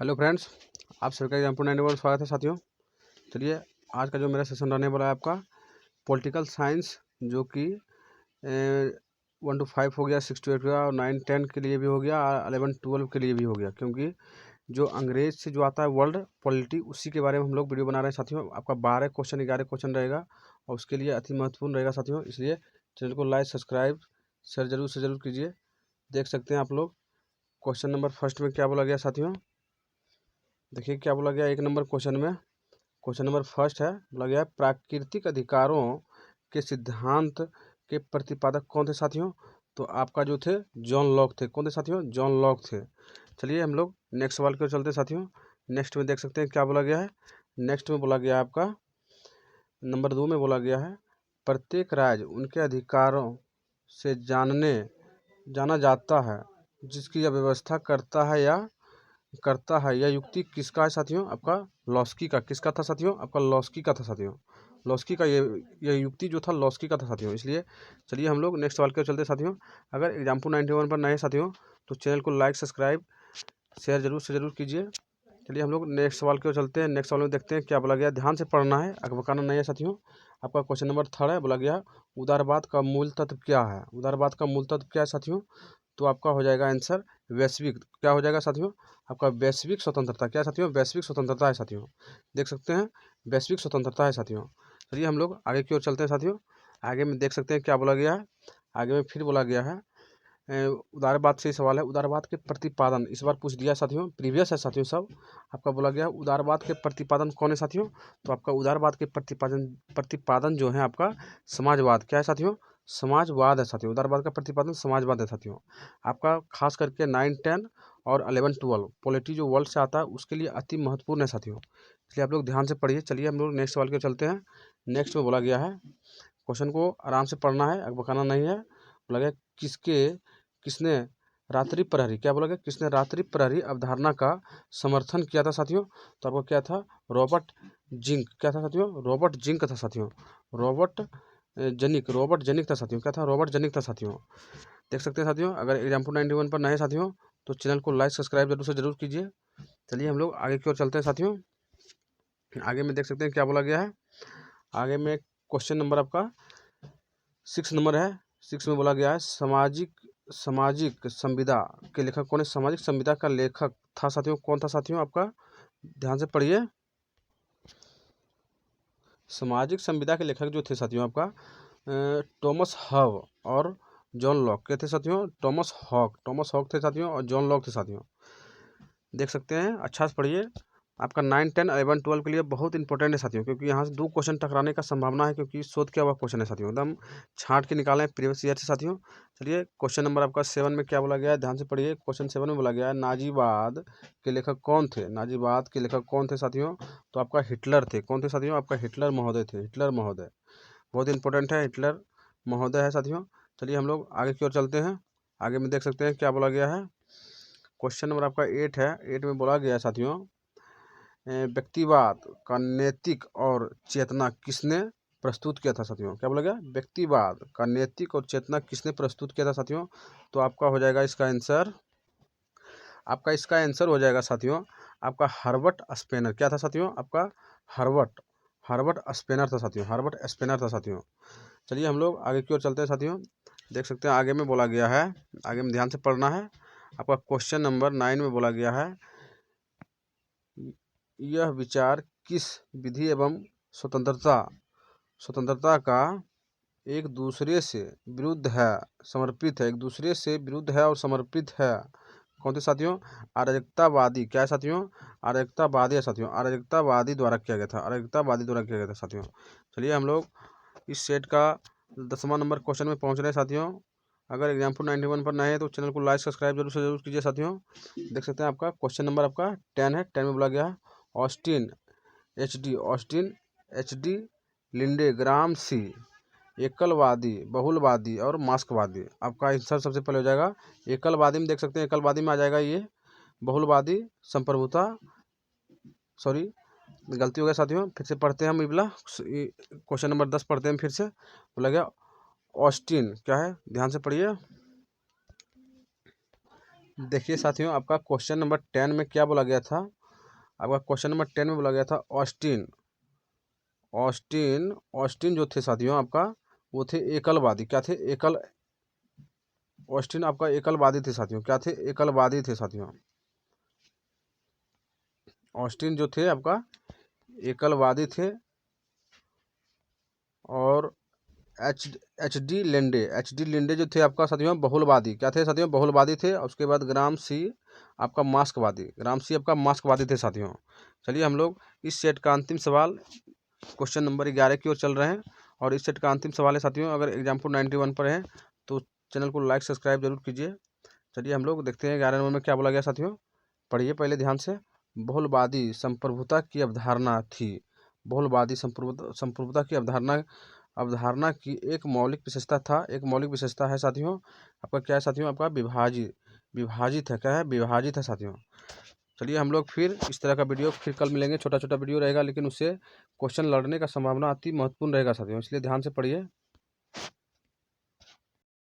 Hello friends, आप सभी का एग्जाम्पल 91 स्वागत है साथियों। चलिए आज का जो मेरा सेशन रहने वाला है आपका पॉलिटिकल साइंस, जो कि 1 to 5 हो गया, 6 to 8 हो गया और 9-10 के लिए भी हो गया, 11-12 के लिए भी हो गया। क्योंकि जो अंग्रेज से जो आता है वर्ल्ड पॉलिटी, उसी के बारे में हम लोग वीडियो बना रहे हैं साथियों। आपका 12 क्वेश्चन 11 क्वेश्चन रहेगा और उसके लिए अति महत्वपूर्ण रहेगा साथियों। इसलिए चैनल को लाइक सब्सक्राइब शेयर जरूर से जरूर कीजिए। देख सकते हैं आप लोग क्वेश्चन नंबर फर्स्ट में क्या बोला गया साथियों। देखिए क्या बोला गया 1 नंबर क्वेश्चन में। क्वेश्चन नंबर फर्स्ट है, बोला गया प्राकृतिक अधिकारों के सिद्धांत के प्रतिपादक कौन थे साथियों। तो आपका जो थे जॉन लॉक थे। कौन थे साथियों? जॉन लॉक थे। चलिए हम लोग नेक्स्ट सवाल की ओर चलते साथियों। नेक्स्ट में देख सकते हैं क्या बोला गया है। नेक्स्ट में बोला गया आपका नंबर 2 में बोला गया है प्रत्येक राज्य उनके अधिकारों से जाना जाता है, जिसकी यह व्यवस्था करता है यह युक्ति किसका है साथियों? आपका लॉस्की का। किसका था साथियों? आपका लॉस्की का था साथियों। लॉस्की का ये युक्ति जो था लॉस्की का था साथियों। इसलिए चलिए हम लोग नेक्स्ट सवाल के ओर चलते साथियों। अगर एग्जाम्पल 91 पर नए साथियों तो चैनल को लाइक सब्सक्राइब शेयर जरूर से जरूर कीजिए। चलिए हम लोग नेक्स्ट सवाल की ओर चलते हैं। नेक्स्ट सवाल में देखते हैं क्या बोला गया। ध्यान से पढ़ना है, अकबकाना नहीं है साथियों। आपका क्वेश्चन नंबर 3 है, बोला गया उदारवाद का मूल तत्व क्या है। उदारवाद का मूल तत्व क्या है साथियों? तो आपका हो जाएगा आंसर वैश्विक। क्या हो जाएगा साथियों? आपका वैश्विक स्वतंत्रता। क्या साथियों? वैश्विक स्वतंत्रता है साथियों। देख सकते हैं वैश्विक स्वतंत्रता है साथियों। चलिए हम लोग आगे की ओर चलते हैं साथियों। आगे में देख सकते हैं क्या बोला गया है। आगे में फिर बोला गया है उदारवाद से ही सवाल है। उदारवाद के प्रतिपादन इस बार पूछ दिया साथियों, प्रीवियस है साथियों सब। आपका बोला गया उदारवाद के प्रतिपादन कौन है साथियों? तो आपका उदारवाद के प्रतिपादन जो है आपका समाजवाद। क्या है साथियों? समाजवाद है साथियों। उदारवाद का प्रतिपादन समाजवाद है साथियों। आपका खास करके 9-10 और 11-12 पॉलिटी जो वर्ल्ड से आता है उसके लिए अति महत्वपूर्ण है साथियों। इसलिए आप लोग ध्यान से पढ़िए। चलिए हम लोग नेक्स्ट सवाल के चलते हैं। नेक्स्ट में बोला गया है, क्वेश्चन को आराम से पढ़ना है, अकबकाना नहीं है। बोला गया किसने रात्रि प्रहरी। क्या बोला गया? किसने रात्रि प्रहरी अवधारणा का समर्थन किया था साथियों? तो आपको क्या था? Robert zinc. क्या था साथियों? रॉबर्ट जिंक था साथियों। रॉबर्ट जनिक था साथियों। क्या था? रॉबर्ट जनिक था साथियों। देख सकते हैं साथियों। अगर एग्जाम्पल 91 पर नए साथियों तो चैनल को लाइक सब्सक्राइब जरूर से जरूर कीजिए। चलिए हम लोग आगे की ओर चलते हैं साथियों। आगे में देख सकते हैं क्या बोला गया है। आगे में क्वेश्चन नंबर आपका 6 नंबर है। 6 में बोला गया है सामाजिक संविदा के लेखक कौन है। सामाजिक संविदा का लेखक था साथियों। कौन था साथियों? आपका ध्यान से पढ़िए। सामाजिक संविदा के लेखक जो थे साथियों आपका टॉमस हॉब और जॉन लॉक के थे साथियों। टॉमस हॉक थे साथियों और जॉन लॉक थे साथियों। देख सकते हैं, अच्छा से पढ़िए। आपका 9-10 11-12 के लिए बहुत इंपॉर्टेंट है साथियों, क्योंकि यहाँ से 2 क्वेश्चन टकराने का संभावना है, क्योंकि शोध किया हुआ क्वेश्चन है साथियों। एकदम छांट के निकाले प्रीवियस ईयर से साथियों। चलिए क्वेश्चन नंबर आपका 7 में क्या बोला गया है, ध्यान से पढ़िए। क्वेश्चन 7 में बोला गया है नाजीवाद के लेखक कौन थे। नाजीवाद के लेखक कौन थे साथियों? तो आपका हिटलर थे। कौन थे साथियों? आपका हिटलर महोदय थे। हिटलर महोदय बहुत इंपॉर्टेंट है, हिटलर महोदय है साथियों। चलिए हम लोग आगे की ओर चलते हैं। आगे में देख सकते हैं क्या बोला गया है। क्वेश्चन नंबर आपका 8 है। 8 में बोला गया है साथियों व्यक्तिवाद का नैतिक और चेतना किसने प्रस्तुत किया था साथियों। क्या बोला गया? व्यक्तिवाद का नैतिक और चेतना किसने प्रस्तुत किया था साथियों? तो आपका हो जाएगा इसका आंसर हो जाएगा साथियों आपका हर्बर्ट स्पेनर। क्या था साथियों? आपका हर्बर्ट स्पेनर था साथियों। हर्बर्ट स्पेनर था साथियों। चलिए हम लोग आगे की ओर चलते हैं साथियों। देख सकते हैं आगे में बोला गया है, आगे में ध्यान से पढ़ना है। आपका क्वेश्चन नंबर 9 में बोला गया है यह विचार किस विधि एवं स्वतंत्रता का एक दूसरे से विरुद्ध है, समर्पित है। एक दूसरे से विरुद्ध है और समर्पित है। कौन थे साथियों? अराजकतावादी। क्या है साथियों? अराजकतावादी है साथियों। अराजकतावादी द्वारा किया गया था। अराजकतावादी द्वारा किया गया था साथियों। चलिए हम लोग इस सेट का 10वां नंबर क्वेश्चन में पहुंच रहे हैं साथियों। अगर एग्जाम्पल 91 पर नए हैं तो चैनल को लाइक सब्सक्राइब जरूर से जरूर कीजिए साथियों। देख सकते हैं आपका क्वेश्चन नंबर आपका 10 है। 10 में बोला गया है ऑस्टिन एच डी लिंडे ग्राम सी एकलवादी, बहुलवादी और मास्कवादी। आपका आंसर सबसे पहले हो जाएगा एकलवादी में। देख सकते हैं एकलवादी में आ जाएगा ये बहुलवादी संप्रभुता। सॉरी गलती हो गया साथियों, फिर से पढ़ते हैं हम इबला। क्वेश्चन नंबर 10 पढ़ते हैं फिर से। बोला गया ऑस्टिन क्या है, ध्यान से पढ़िए। देखिए साथियों, आपका क्वेश्चन नंबर 10 में क्या बोला गया था। आपका क्वेश्चन नंबर 10 में बोला गया था ऑस्टिन ऑस्टिन ऑस्टिन जो थे साथियों आपका, वो थे एकलवादी। क्या थे? एकल ऑस्टिन आपका एकलवादी थे साथियों। क्या थे? एकलवादी थे साथियों। ऑस्टिन जो थे आपका एकलवादी थे। और एच डी लिंडे जो थे आपका साथियों बहुलवादी। क्या थे साथियों? बहुलवादी थे। और उसके बाद ग्राम सी आपका मास्कवादी। ग्राम सी आपका मास्कवादी थे साथियों। चलिए हम लोग इस सेट का अंतिम सवाल क्वेश्चन नंबर 11 की ओर चल रहे हैं। और इस सेट का अंतिम सवाल है साथियों, अगर एग्जाम्पल 91 पर है तो चैनल को लाइक सब्सक्राइब जरूर कीजिए। चलिए हम लोग देखते हैं 11 नंबर में क्या बोला गया साथियों। पढ़िए पहले ध्यान से। बहुलवादी संप्रभुता की अवधारणा थी। बहुलवादी संप्रभुता की अवधारणा की एक मौलिक विशेषता था। एक मौलिक विशेषता है साथियों आपका। क्या है साथियों? आपका विभाजित है। क्या है? विभाजित है साथियों। चलिए हम लोग फिर इस तरह का वीडियो फिर कल मिलेंगे। छोटा छोटा वीडियो रहेगा, लेकिन उससे क्वेश्चन लड़ने का संभावना अति महत्वपूर्ण रहेगा साथियों, इसलिए ध्यान से पढ़िए।